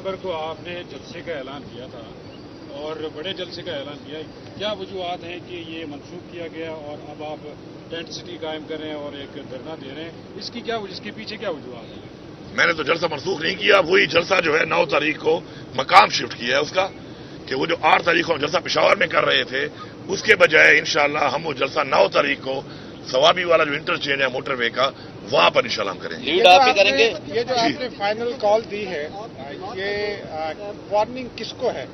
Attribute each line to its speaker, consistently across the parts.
Speaker 1: नवंबर को आपने जलसे का ऐलान किया था और बड़े जलसे का ऐलान किया, क्या वजूहत हैं कि ये मनसूख किया गया और अब आप टेंट सिटी कायम कर रहे हैं और एक धरना दे रहे हैं, इसके पीछे क्या वजूहत है?
Speaker 2: मैंने तो जलसा मनसूख नहीं किया, वही जलसा जो है 9 तारीख को मकाम शिफ्ट किया है उसका, कि वो जो 8 तारीख को हम जलसा पेशावर में कर रहे थे उसके बजाय इंशाअल्लाह हम वो जलसा 9 तारीख को सवाबी वाला जो इंटरचेंज है मोटरवे का वहां पर इंशाअल्लाह हम करेंगे।
Speaker 3: लीड आप ही करेंगे?
Speaker 4: ये जो आपने फाइनल कॉल दी है, ये वार्निंग किसको है,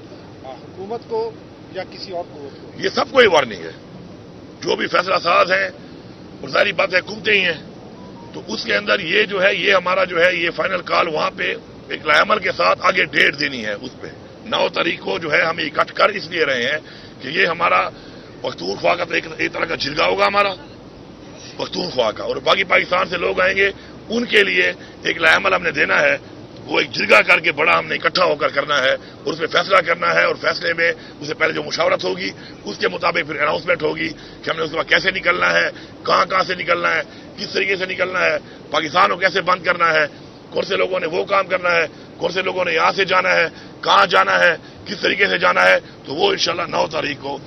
Speaker 4: हुकूमत को या किसी और को?
Speaker 2: ये सबको ही वार्निंग है, जो भी फैसला साज है और सारी बातें हुकूमतें ही हैं, तो उसके अंदर ये जो है ये हमारा जो है ये फाइनल कॉल वहां पे एक लायमल के साथ आगे डेट देनी है। उस पर 9 तारीख को जो है हम इकट्ठ कर इसलिए रहे हैं कि ये हमारा पख्तूनख्वा का तो एक तरह का जिरगा होगा हमारा पख्तूनख्वा का, और बाकी पाकिस्तान से लोग आएंगे उनके लिए एक लायमल हमने देना है, वो एक जिरगा करके बड़ा हमने इकट्ठा होकर करना है और उसमें फैसला करना है, और फैसले में उससे पहले जो मुशावरत होगी उसके मुताबिक फिर अनाउंसमेंट होगी कि हमने उसके बाद कैसे निकलना है, कहां से निकलना है, किस तरीके से निकलना है, पाकिस्तान को कैसे बंद करना है, कौन से लोगों ने वो काम करना है, कौन से लोगों ने यहां से जाना है, कहां जाना है, किस तरीके से जाना है। तो वो इंशाल्लाह 9 तारीख को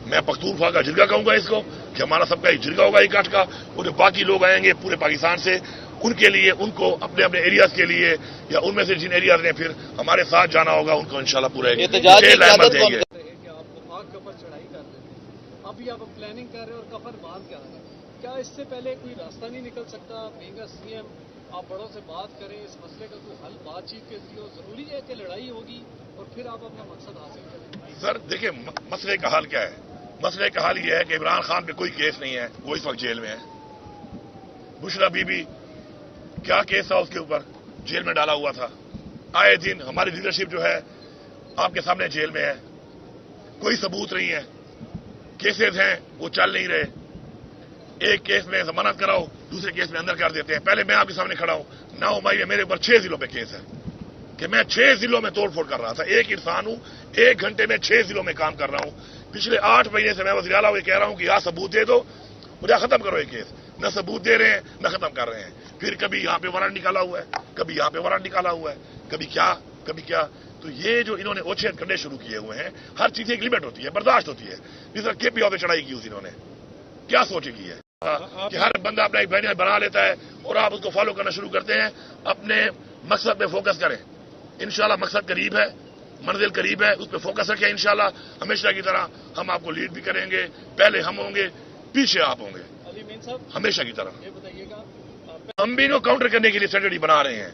Speaker 2: मैं पख्तूनख्वा का जिरगा कहूंगा इसको, कि हमारा सबका एक जिरगा होगा इकट्ठ का, और जो बाकी लोग आएंगे पूरे पाकिस्तान से उनके लिए उनको अपने अपने एरियाज के लिए या उनमें से जिन एरियाज ने फिर हमारे साथ जाना होगा उनको इंशाल्लाह पूरे देंगे।
Speaker 5: आपको पाक कफर चढ़ाई कर रहे थे, अभी आप प्लानिंग कर रहे हैं और कफर बांध कर रहे हैं, क्या इससे पहले कोई रास्ता नहीं निकल सकता? महंगा सीएम आप बड़ों से बात करें, इस मसले का कोई हल बातचीत के जरिए, जरूरी है कि लड़ाई होगी और फिर आप अपना मकसद हासिल करें?
Speaker 2: सर देखिए, मसले का हल क्या है? मसले का हल ये है कि इमरान खान पे कोई केस नहीं है, वो इस वक्त जेल में है। बुशरा बीबी क्या केस था उसके ऊपर, जेल में डाला हुआ था। आए दिन हमारी लीडरशिप जो है आपके सामने जेल में है, कोई सबूत नहीं है, केसेस हैं वो चल नहीं रहे, एक केस में जमानत कराओ दूसरे केस में अंदर कर देते हैं। पहले मैं आपके सामने खड़ा हूं, 9 मई में मेरे ऊपर 6 जिलों में केस है कि मैं 6 जिलों में तोड़फोड़ कर रहा था। एक इंसान हूं, 1 घंटे में 6 जिलों में काम कर रहा हूं। पिछले 8 महीने से मैं वज़ीर आला को कह रहा हूं कि यहां सबूत दे दो और या खत्म करो ये केस, न सबूत दे रहे हैं न खत्म कर रहे हैं। फिर कभी यहां पे वारंट निकाला हुआ है, कभी यहां पे वारंट निकाला हुआ है, कभी क्या। तो ये जो इन्होंने ओछेद करने शुरू किए हुए हैं, हर चीज एक लिमिट होती है, बर्दाश्त होती है। जिस तरह KPO पे चढ़ाई की उस इन्होंने क्या सोचे की है कि हर बंदा अपना एक बहन बना लेता है और आप उसको फॉलो करना शुरू करते हैं। अपने मकसद पे फोकस करें, इंशाल्लाह मकसद करीब है, मंजिल करीब है, उस पर फोकस रखें। इंशाल्लाह हमेशा की तरह हम आपको लीड भी करेंगे, पहले हम होंगे पीछे आप होंगे, हमेशा की तरह।
Speaker 5: ये बताइएगा,
Speaker 2: हम भी इनको काउंटर करने के लिए स्ट्रेटेजी बना रहे हैं।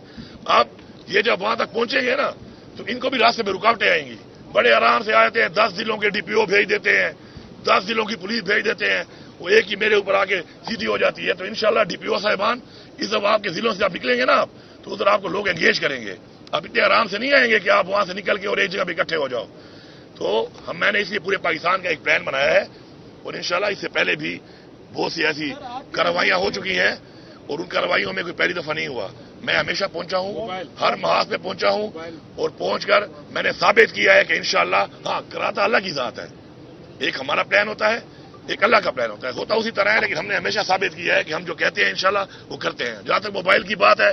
Speaker 2: अब ये जब वहां तक पहुंचेंगे ना तो इनको भी रास्ते में रुकावटें आएंगी। बड़े आराम से आते हैं, 10 जिलों के DPO भेज देते हैं, 10 जिलों की पुलिस भेज देते हैं, वो एक ही मेरे ऊपर आके सीधी हो जाती है। तो इंशाल्लाह DPO साहिबान इस जब आपके जिलों से आप निकलेंगे ना तो उधर आपको लोग एंगेज करेंगे। अब इतने आराम से नहीं आएंगे कि आप वहां से निकल के और एक जगह इकट्ठे हो जाओ। तो मैंने इसलिए पूरे पाकिस्तान का एक प्लान बनाया है और इंशाल्लाह इससे पहले भी बहुत सी ऐसी कार्रवाइयां हो चुकी हैं और उन कार्रवाइयों में कोई पहली दफा नहीं हुआ। मैं हमेशा पहुंचा हूं, हर महाज पे पहुंचा हूं और पहुंचकर मैंने साबित किया है कि इंशाल्लाह हाँ कराता अल्लाह की जात है। एक हमारा प्लान होता है, एक अल्लाह का प्लान होता है, होता उसी तरह है, लेकिन हमने हमेशा साबित किया है कि हम जो कहते हैं इंशाल्लाह वो करते हैं। जहां तक मोबाइल की बात है,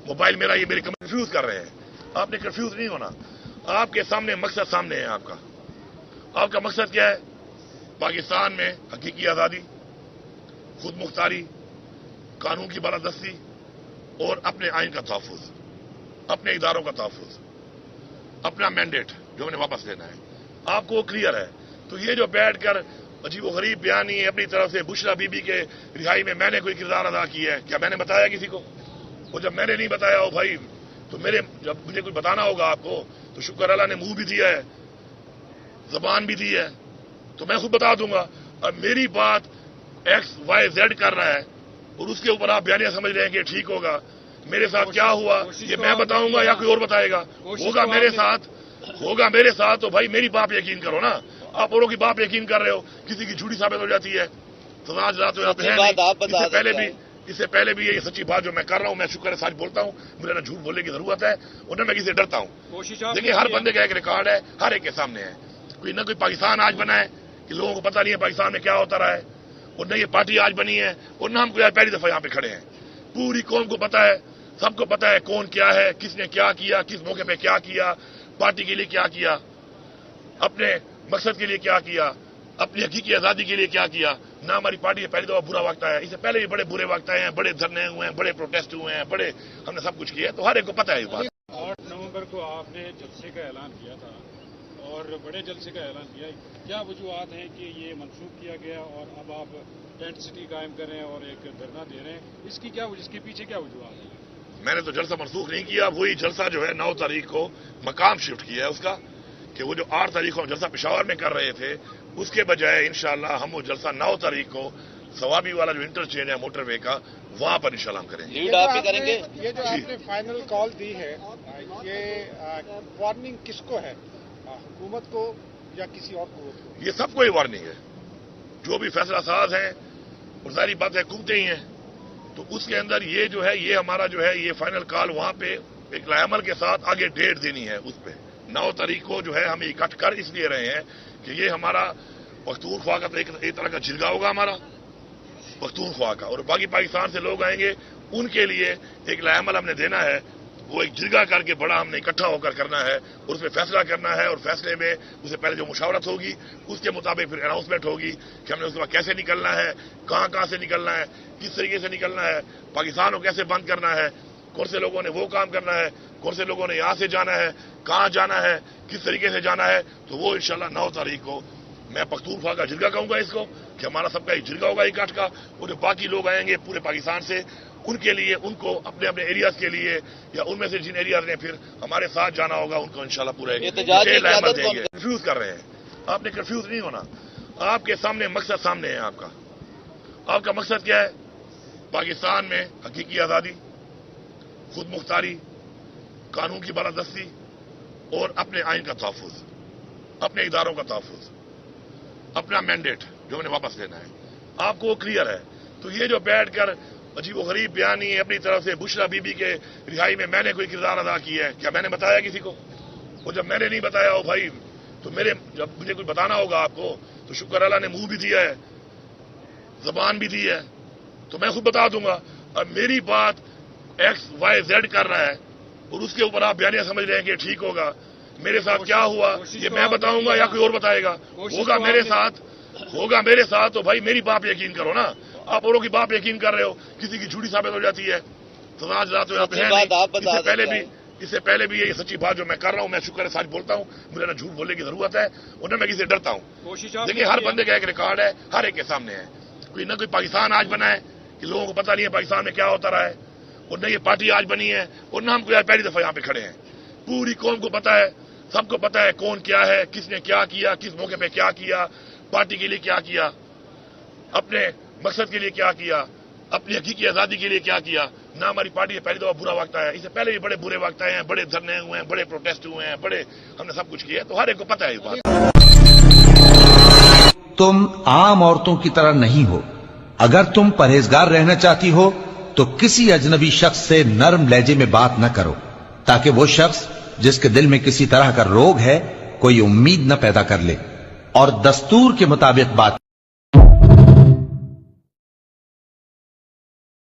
Speaker 2: मोबाइल मेरा ये मेरे कंफ्यूज कर रहे हैं, आपने कंफ्यूज नहीं होना। आपके सामने मकसद सामने है आपका मकसद क्या है? पाकिस्तान में हकीकी आजादी, खुद मुख्तारी, कानून की बालादस्ती और अपने आइन का तहफ़्फ़ुज़, अपने इदारों का तहफ़्फ़ुज़, अपना मैंडेट जो हमें वापस लेना है, आपको वो क्लियर है। तो ये जो बैठकर अजीब व गरीब बयानी अपनी तरफ से बुशरा बीबी के रिहाई में मैंने कोई किरदार अदा किया है, क्या मैंने बताया किसी को? और जब मैंने नहीं बताया हो भाई तो जब मुझे कुछ बताना होगा आपको तो शुक्र अल्लाह ने मुंह भी दिया है, जबान भी दी है, तो मैं खुद बता दूंगा। अब मेरी बात XYZ कर रहा है और उसके ऊपर आप बयानियां समझ रहे हैं कि ठीक होगा। मेरे साथ क्या हुआ ये मैं बताऊंगा या कोई और बताएगा? होगा मेरे साथ तो भाई मेरी बात यकीन करो ना। आप औरों की बात यकीन कर रहे हो, किसी की झूठी साबित हो जाती है, सजा तो है। इससे पहले भी ये सच्ची बात जो मैं कर रहा हूं, मैं शुक्र है सच बोलता हूं, मुझे ना झूठ बोलने की जरूरत है और न मैं किसी से डरता हूं। देखिए हर बंदे का एक रिकॉर्ड है, हर एक के सामने है। कोई ना कोई पाकिस्तान आज बना है कि लोगों को पता नहीं है पाकिस्तान में क्या होता रहा है, और न ये पार्टी आज बनी है और न हम कोई पहली दफा यहां पे खड़े हैं। पूरी कौम को पता है सबको पता है कौन क्या है, किसने क्या किया, किस मौके पे क्या किया, पार्टी के लिए क्या किया, अपने मकसद के लिए क्या किया, अपनी हकीकी आजादी के लिए क्या किया। ना हमारी पार्टी पहली दफा बुरा वक्त आया, इससे पहले भी बड़े बुरे वक्त आए हैं, बड़े धरने हुए हैं, बड़े प्रोटेस्ट हुए हैं, बड़े हमने सब कुछ किया, तो हर एक को पता है ये बात।
Speaker 1: 8 नवंबर को आपने जलसे का ऐलान किया था और बड़े जलसे का ऐलान किया, क्या वजूहत हैं कि ये मनसूख किया गया और अब आप टेंट सिटी कायम कर रहे हैं और एक धरना दे रहे हैं, इसके पीछे क्या वजूहत है?
Speaker 2: मैंने तो जलसा मनसूख नहीं किया, वही जलसा जो है 9 तारीख को मकाम शिफ्ट किया है उसका, कि वो जो 8 तारीख को हम जलसा पेशावर में कर रहे थे उसके बजाय इंशाल्लाह हम वो जलसा 9 तारीख को सवाबी वाला जो इंटरचेंज है मोटरवे का, वहां पर इंशाल्लाह हम करेंगे।
Speaker 4: ये जो आपने फाइनल कॉल दी है, ये वार्निंग किसको है, हुकूमत को या किसी और को?
Speaker 2: ये सबको ही वार्निंग है, जो भी फैसला साज है और सारी बातें हुकूमतें ही हैं, तो उसके अंदर ये जो है ये हमारा जो है ये फाइनल कॉल वहां पे एक लायमल के साथ आगे डेट देनी है। उस पर 9 तारीख को जो है हम इकट्ठ कर इसलिए रहे हैं कि ये हमारा पख्तूनख्वा का तो एक तरह का जिरगा होगा हमारा पख्तूनख्वा का, और बाकी पाकिस्तान से लोग आएंगे उनके लिए एक लायमल हमने देना है, वो एक जिरगा करके बड़ा हमने इकट्ठा होकर करना है और उसमें फैसला करना है, और फैसले में उससे पहले जो मुशावरत होगी उसके मुताबिक फिर अनाउंसमेंट होगी कि हमने उसके बाद कैसे निकलना है, कहां से निकलना है, किस तरीके से निकलना है, पाकिस्तान को कैसे बंद करना है, कौन से लोगों ने वो काम करना है, कौन से लोगों ने यहां से जाना है, कहां जाना है, किस तरीके से जाना है। तो वो इंशाल्लाह 9 तारीख को मैं पख्तूनख्वा का जिरगा कहूंगा इसको, कि हमारा सबका एक जिरगा होगा इकट्ठ का, और जो बाकी लोग आएंगे पूरे पाकिस्तान से उनके लिए, उनको अपने अपने एरियाज के लिए या उनमें से जिन एरियाज ने फिर हमारे साथ जाना होगा उनको इंशाल्लाह पूरे अहमद देंगे। कंफ्यूज कर रहे हैं, आपने कंफ्यूज नहीं होना, आपके सामने मकसद सामने है आपका मकसद क्या है? पाकिस्तान में हकीकी आजादी, खुद मुख्तारी, कानून की बालादस्ती और अपने आइन का तहफ़्फ़ुज़, अपने इदारों का तहफ़्फ़ुज़, अपना मैंडेट जो हमें वापस लेना है, आपको वो क्लियर है। तो ये जो बैठकर अजीब गरीब बयानी अपनी तरफ से बुशरा बीबी के रिहाई में मैंने कोई किरदार अदा किया है, क्या मैंने बताया किसी को? वो जब मैंने नहीं बताया हो भाई, तो जब मुझे कुछ बताना होगा आपको तो शुक्र अल्लाह ने मुंह भी दिया है, जबान भी दी है, तो मैं खुद बता दूंगा। अब मेरी बात XYZ कर रहा है और उसके ऊपर आप बयानियां समझ रहे हैं कि ठीक होगा, मेरे साथ क्या हुआ ये मैं बताऊंगा या कोई और बताएगा? होगा मेरे साथ तो भाई मेरी बात यकीन करो ना, आप औरों की बात यकीन कर रहे हो, किसी की झूठी साबित हो जाती है, सजा तो यहाँ पे है नहीं। इससे पहले भी ये सच्ची बात जो मैं कर रहा हूँ, मैं शुक्र है सच बोलता हूँ, मुझे ना झूठ बोलने की जरूरत है और न मैं किसी से डरता हूँ। देखिए हर बंदे का एक रिकॉर्ड है, हर एक के सामने है, कोई न कोई पाकिस्तान आज बना है कि लोगों को पता नहीं है पाकिस्तान में क्या होता रहा है, और न ये पार्टी आज बनी है और न हम कोई पहली दफा यहाँ पे खड़े हैं। पूरी कौम को पता है, सबको पता है कौन क्या है, किसने क्या किया, किस मौके पे क्या किया, पार्टी के लिए क्या किया, अपने मकसद के लिए क्या किया, अपनी हकीकी आजादी के लिए क्या किया। ना हमारी पार्टी पहली दफा बुरा वक्त आया, इससे पहले भी बड़े बुरे वक्त आए हैं, बड़े धरने हुए हैं, बड़े प्रोटेस्ट हुए हैं, बड़े हमने सब कुछ किया, तो हर एक को पता है ये बात।
Speaker 3: तुम आम औरतों की तरह नहीं हो। अगर तुम परहेजगार रहना चाहती हो तो किसी अजनबी शख्स से नरम लहजे में बात न करो, ताकि वो शख्स जिसके दिल में किसी तरह का रोग है कोई उम्मीद न पैदा कर ले, और दस्तूर के मुताबिक बात।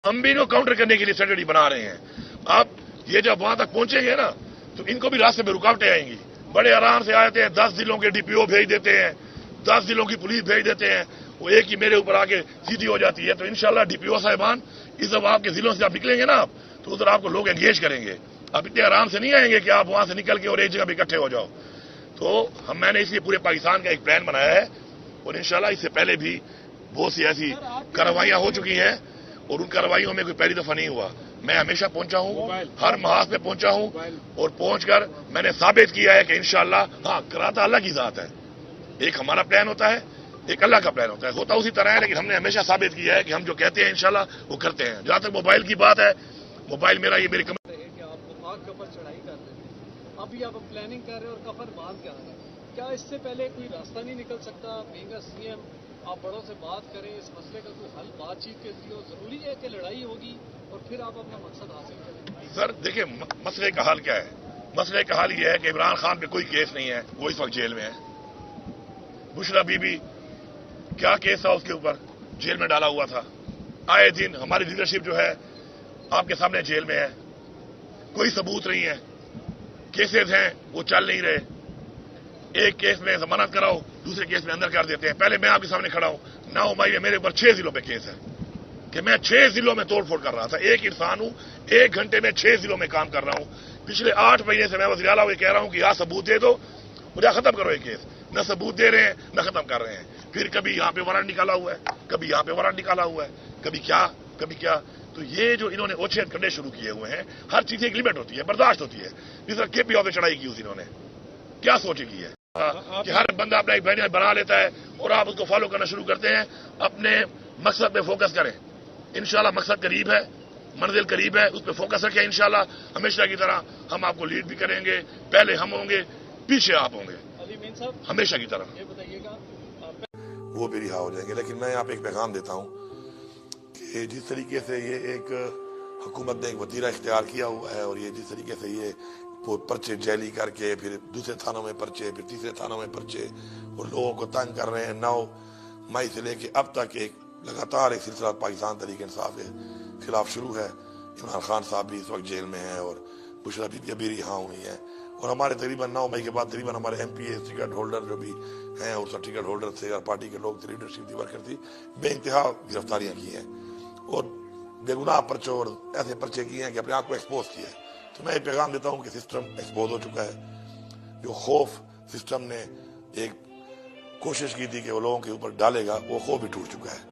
Speaker 2: हम भी इनको काउंटर करने के लिए स्ट्रेटजी बना रहे हैं। अब ये जब वहां तक पहुंचेंगे ना तो इनको भी रास्ते में रुकावटें आएंगी। बड़े आराम से आते हैं, 10 जिलों के DPO भेज देते हैं, 10 जिलों की पुलिस भेज देते हैं, वो एक ही मेरे ऊपर आके सीधी हो जाती है। तो इंशाल्लाह DPO साहिबान इस जब आपके जिलों से आप निकलेंगे ना आप, तो उधर आपको लोग एंगेज करेंगे। अब इतने आराम से नहीं आएंगे कि आप वहां से निकल के और एक जगह भी इकट्ठे हो जाओ। तो मैंने इसलिए पूरे पाकिस्तान का एक प्लान बनाया है, और इंशाल्लाह इससे पहले भी बहुत सी ऐसी कार्रवाइयां हो चुकी हैं और उन कार्रवाइयों में कोई पहली दफा नहीं हुआ। मैं हमेशा पहुंचा हूं, हर महाज में पहुंचा हूं, और पहुंचकर मैंने साबित किया है कि इंशाल्लाह हाँ कराता अल्लाह की जात है। एक हमारा प्लान होता है, एक अल्लाह का प्लान होता है, होता उसी तरह है, लेकिन हमने हमेशा साबित किया है कि हम जो कहते हैं इंशाल्लाह वो करते हैं। जहां तक मोबाइल की बात है, मोबाइल मेरा ये मेरी
Speaker 5: आपको पाक कफर चढ़ाई कर देते हैं, अभी आप प्लानिंग कर रहे हैं और कफर बांध के आना है, क्या इससे पहले कोई रास्ता नहीं निकल सकता? बीइंग CM आप बड़ों से बात करें, इस मसले का कोई हल बातचीत के जरिए जरूरी है कि लड़ाई होगी और फिर आप अपना मकसद हासिल करें?
Speaker 2: सर देखिए मसले का हल क्या है? मसले का हल ये है कि इमरान खान पे कोई केस नहीं है, वो इस वक्त जेल में है। बुशरा बीबी क्या केस था उसके ऊपर, जेल में डाला हुआ था। आए दिन हमारी लीडरशिप जो है आपके सामने जेल में है, کوئی ثبوت نہیں ہے, کیسز ہیں وہ چل نہیں رہے. ایک کیس میں ضمانت کراؤ, دوسرے کیس میں اندر کر دیتے ہیں. پہلے میں آپ کے سامنے کھڑا ہوں, 9 مئی میں میرے اوپر 6 ضلعوں پہ کیس ہے کہ میں 6 ضلعوں میں توڑ پھوڑ کر رہا تھا. ایک انسان ہوں, 1 گھنٹے میں 6 ضلعوں میں کام کر رہا ہوں. پچھلے 8 مہینے سے میں وزیر اعلیٰ کو کہہ رہا ہوں کہ یہاں ثبوت دے دو, مجھے ختم کرو یہ کیس. نہ ثبوت دے رہے ہیں نہ ختم کر رہے ہیں. پھر کبھی یہاں پہ وارنٹ نکالا ہوا ہے, کبھی یہاں پہ وارنٹ نکالا ہوا ہے, کبھی کیا. تو یہ جو انہوں نے اوچھے کرنے شروع کیے ہوئے ہیں, ہر چیز کی ایک لمٹ ہوتی ہے, برداشت ہوتی ہے. جس طرح کے پی او پہ چڑھائی کی انہوں نے, کیا سوچ کی ہے کہ ہر بندہ اپنا ایک بہن بنا لیتا ہے اور آپ اس کو فالو کرنا شروع کرتے ہیں. اپنے مقصد پہ فوکس کریں. انشاءاللہ مقصد قریب ہے, منزل قریب ہے, اس پہ فوکس رکھیں. انشاءاللہ ہمیشہ کی طرح ہم آپ کو لیڈ بھی کریں گے. پہلے ہم ہوں گے, پیچھے آپ ہوں گے, ہمیشہ کی طرح.
Speaker 5: یہ بتائیے گا
Speaker 2: وہ بھی رہا ہو جائیں گے. لیکن میں یہاں پہ ایک پیغام دیتا ہوں کہ جس طریقے سے یہ ایک حکومت نے ایک وتیرہ اختیار کیا ہوا ہے, اور یہ جس طریقے سے یہ پرچے جیلی کر کے پھر دوسرے تھانوں میں پرچے, پھر تیسرے تھانوں میں پرچے, اور لوگوں کو تنگ کر رہے ہیں. 9 مئی سے لے کے اب تک ایک لگاتار ایک سلسلہ پاکستان تحریک انصاف کے خلاف شروع ہے. عمران خان صاحب بھی اس وقت جیل میں ہیں, اور بشرا بی بھی رہا ہوئی ہیں. اور ہمارے تقریباً 9 مئی کے بعد تقریباً ہمارے M P A ticket holder جو بھی ہیں, اور سب ٹکٹ ہولڈر تھے, اور پارٹی کے لوگ تھے, لیڈرشپ تھی, ورکر تھی, بے انتہا گرفتاریاں کی ہیں, اور بے گناہ پرچوں اور ایسے پرچے کیے ہیں کہ اپنے آپ کو ایکسپوز کیا ہے. تو میں یہ پیغام دیتا ہوں کہ سسٹم ایکسپوز ہو چکا ہے. جو خوف سسٹم نے ایک کوشش کی تھی کہ وہ لوگوں کے اوپر ڈالے گا, وہ خوف بھی ٹوٹ چکا ہے.